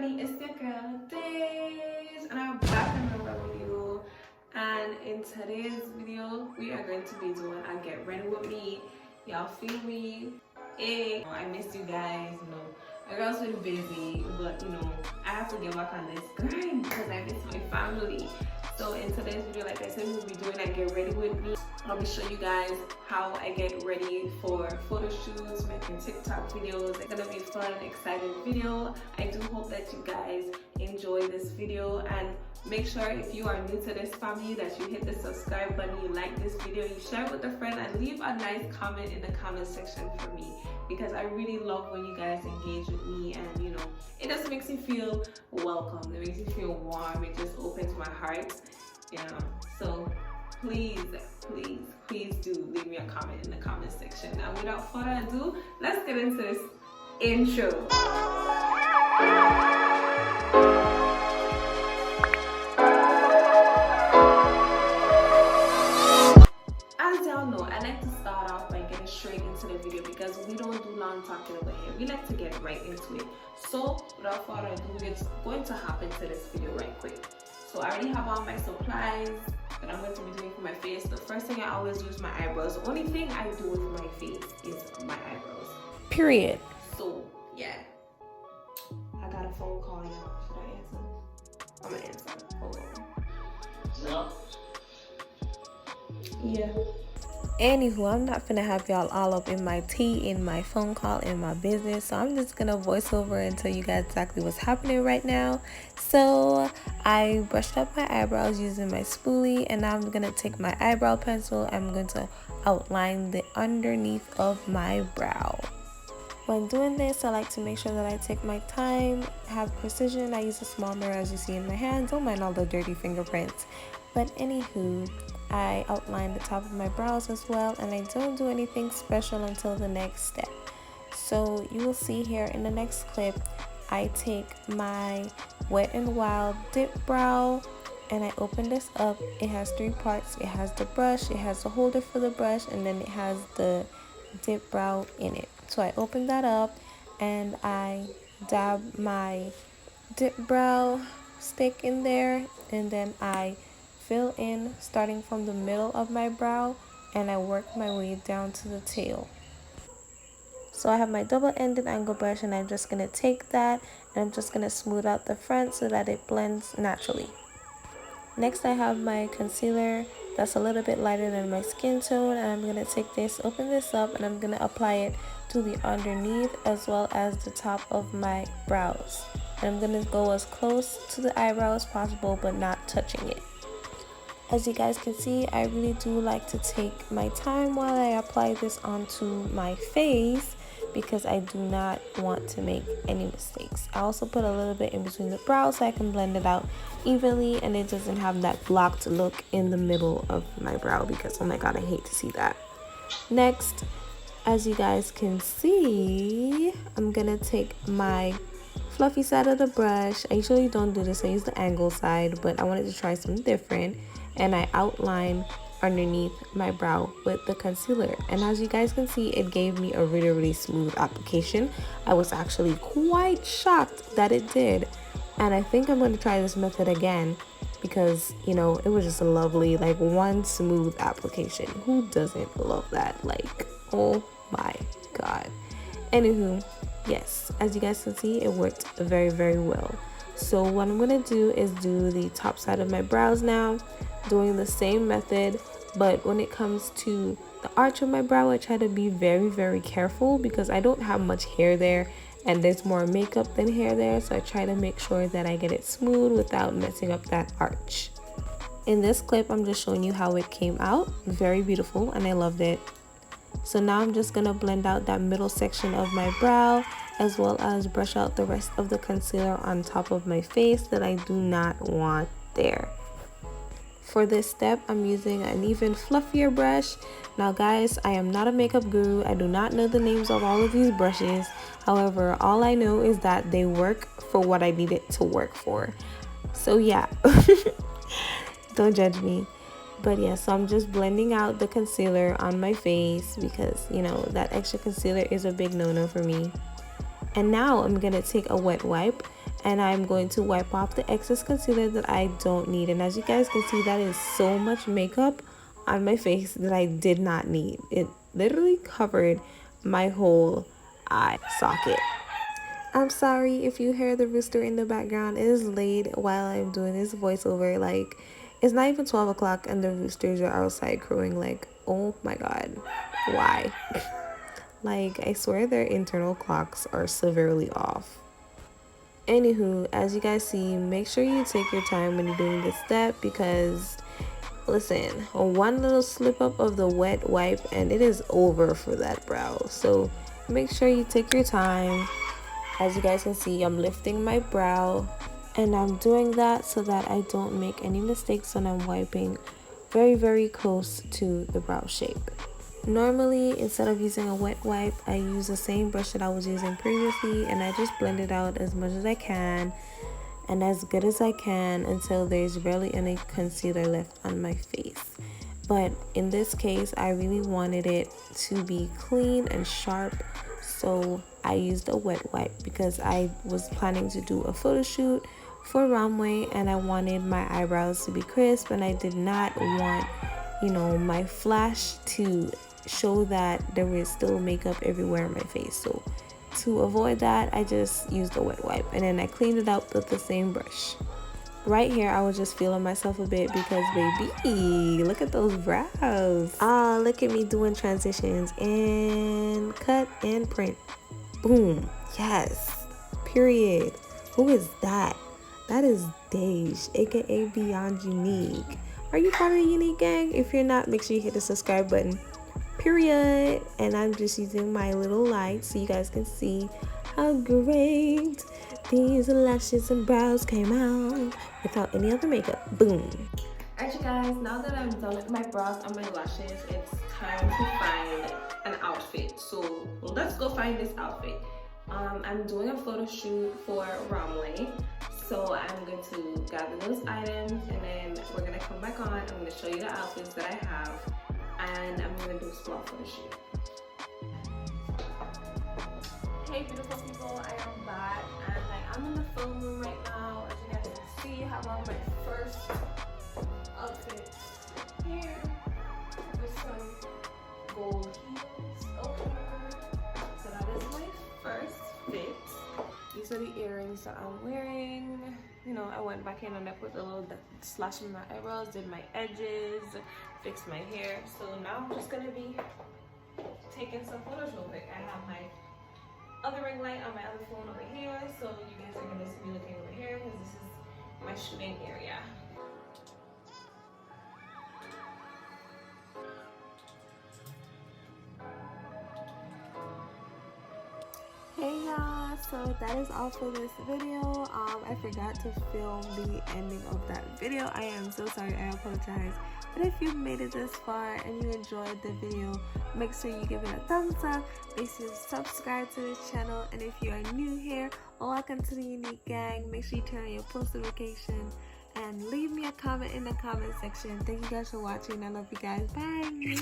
everybody, it's your girl Dej, and I'm back in another video. And in today's video, we are going to be doing a get ready with me. Y'all feel me? Hey, I missed you guys. My girl's been busy, but I have to get back on this grind because I miss my family. So in today's video, like I said, we'll be doing a get ready with me. I'll be showing you guys how I get ready for photo shoots, making TikTok videos. It's gonna be a fun, exciting video. I do hope that you guys enjoy this video, and make sure if you are new to this family that you hit the subscribe button, you like this video, you share it with a friend, and leave a nice comment in the comment section for me, because I really love when you guys engage with me, and it just makes me feel welcome. It makes me feel warm. It just opens my heart. So please do leave me a comment in the comment section. And without further ado, let's get into this intro. As y'all know, I like to start off by getting straight into the video because we don't do long talking over here. We like to get right into it. So without further ado, it's going to hop into this video right quick. So I already have all my supplies that I'm going to be doing for my face. The first thing I always use my eyebrows. The only thing I do with my face is my eyebrows. Period. So yeah. I got a phone call, y'all. Should I answer? I'm gonna answer. Hold on. Yeah. Anywho, I'm not finna have y'all all up in my tea, in my phone call, in my business. So I'm just gonna voice over and tell you guys exactly what's happening right now. So I brushed up my eyebrows using my spoolie, and now I'm gonna take my eyebrow pencil. I'm going to outline the underneath of my brow. When doing this, I like to make sure that I take my time, have precision. I use a small mirror as you see in my hand. Don't mind all the dirty fingerprints. But anywho, I outline the top of my brows as well, and I don't do anything special until the next step. So you will see here in the next clip, I take my Wet n Wild dip brow and I open this up. It has three parts. It has the brush, it has the holder for the brush, and then it has the dip brow in it. So I open that up and I dab my dip brow stick in there, and then I fill in starting from the middle of my brow, and I work my way down to the tail. So I have my double-ended angle brush, and I'm just going to take that and I'm just going to smooth out the front so that it blends naturally. Next, I have my concealer that's a little bit lighter than my skin tone, and I'm going to take this, open this up, and I'm going to apply it to the underneath as well as the top of my brows. And I'm going to go as close to the eyebrow as possible but not touching it. As you guys can see, I really do like to take my time while I apply this onto my face because I do not want to make any mistakes. I also put a little bit in between the brows so I can blend it out evenly and it doesn't have that blocked look in the middle of my brow because, oh my god, I hate to see that. Next, as you guys can see, I'm gonna take my fluffy side of the brush. I usually don't do this, I use the angle side, but I wanted to try something different. And I outline underneath my brow with the concealer, and as you guys can see, it gave me a really smooth application. I was actually quite shocked that it did, and I think I'm going to try this method again because it was just a lovely, like, one smooth application. Who doesn't love that? Like, oh my god. Anywho, yes, as you guys can see, it worked very well. So what I'm going to do is do the top side of my brows now, doing the same method, but when it comes to the arch of my brow, I try to be very careful because I don't have much hair there and there's more makeup than hair there, so I try to make sure that I get it smooth without messing up that arch. In this clip, I'm just showing you how it came out. Very beautiful, and I loved it. So now I'm just gonna blend out that middle section of my brow as well as brush out the rest of the concealer on top of my face that I do not want there. For this step, I'm using an even fluffier brush. Now guys, I am not a makeup guru. I do not know the names of all of these brushes. However, all I know is that they work for what I need it to work for. So yeah, don't judge me. But yeah, so I'm just blending out the concealer on my face because, that extra concealer is a big no-no for me. And now I'm going to take a wet wipe and I'm going to wipe off the excess concealer that I don't need. And as you guys can see, that is so much makeup on my face that I did not need. It literally covered my whole eye socket. I'm sorry if you hear the rooster in the background. It is late while I'm doing this voiceover. Like, it's not even 12 o'clock and the roosters are outside crowing. Like, oh my god, why? Like, I swear their internal clocks are severely off. Anywho, as you guys see, make sure you take your time when you're doing this step, because listen, one little slip up of the wet wipe and it is over for that brow. So make sure you take your time. As you guys can see, I'm lifting my brow, and I'm doing that so that I don't make any mistakes when I'm wiping very close to the brow shape. Normally, instead of using a wet wipe, I use the same brush that I was using previously, and I just blend it out as much as I can and as good as I can until there's barely any concealer left on my face. But in this case, I really wanted it to be clean and sharp, so I used a wet wipe because I was planning to do a photo shoot for Romwe and I wanted my eyebrows to be crisp, and I did not want, you know, my flash to show that there was still makeup everywhere on my face. So to avoid that, I just used a wet wipe and then I cleaned it up with the same brush. Right here, I was just feeling myself a bit because, baby, look at those brows. Ah, look at me doing transitions and cut and print. Boom. Yes. Period. Who is that? That is Dej, aka Beyond Unique. Are you part of the Unique gang? If you're not, make sure you hit the subscribe button. Period. And I'm just using my little light so you guys can see how great these lashes and brows came out without any other makeup. Boom. Alright, you guys, now that I'm done with my brows and my lashes, it's time to find an outfit. So let's go find this outfit. I'm doing a photo shoot for Romwe, so I'm going to gather those items and then we're going to come back on. I'm going to show you the outfits that I have, and I'm going to do a small photo shoot. Hey beautiful people, I am back and I'm in the film room right now. As you guys can see, I have on my first outfit here with some gold heels over. So that is my first fit. These are the earrings that I'm wearing. You know, I went back in and I put a little slash in my eyebrows, did my edges, fixed my hair. So now I'm just gonna be taking some photos real quick. I have my other ring light on my other phone over here, so you guys are gonna see me looking over here because this is my shooting area. Hey y'all, so that is all for this video. I forgot to film the ending of that video. I am so sorry, I apologize. But if you made it this far and you enjoyed the video, make sure you give it a thumbs up, make sure you subscribe to this channel, and if you are new here, welcome to the Unique Gang. Make sure you turn on your post notifications and leave me a comment in the comment section. Thank you guys for watching. I love you guys. Bye.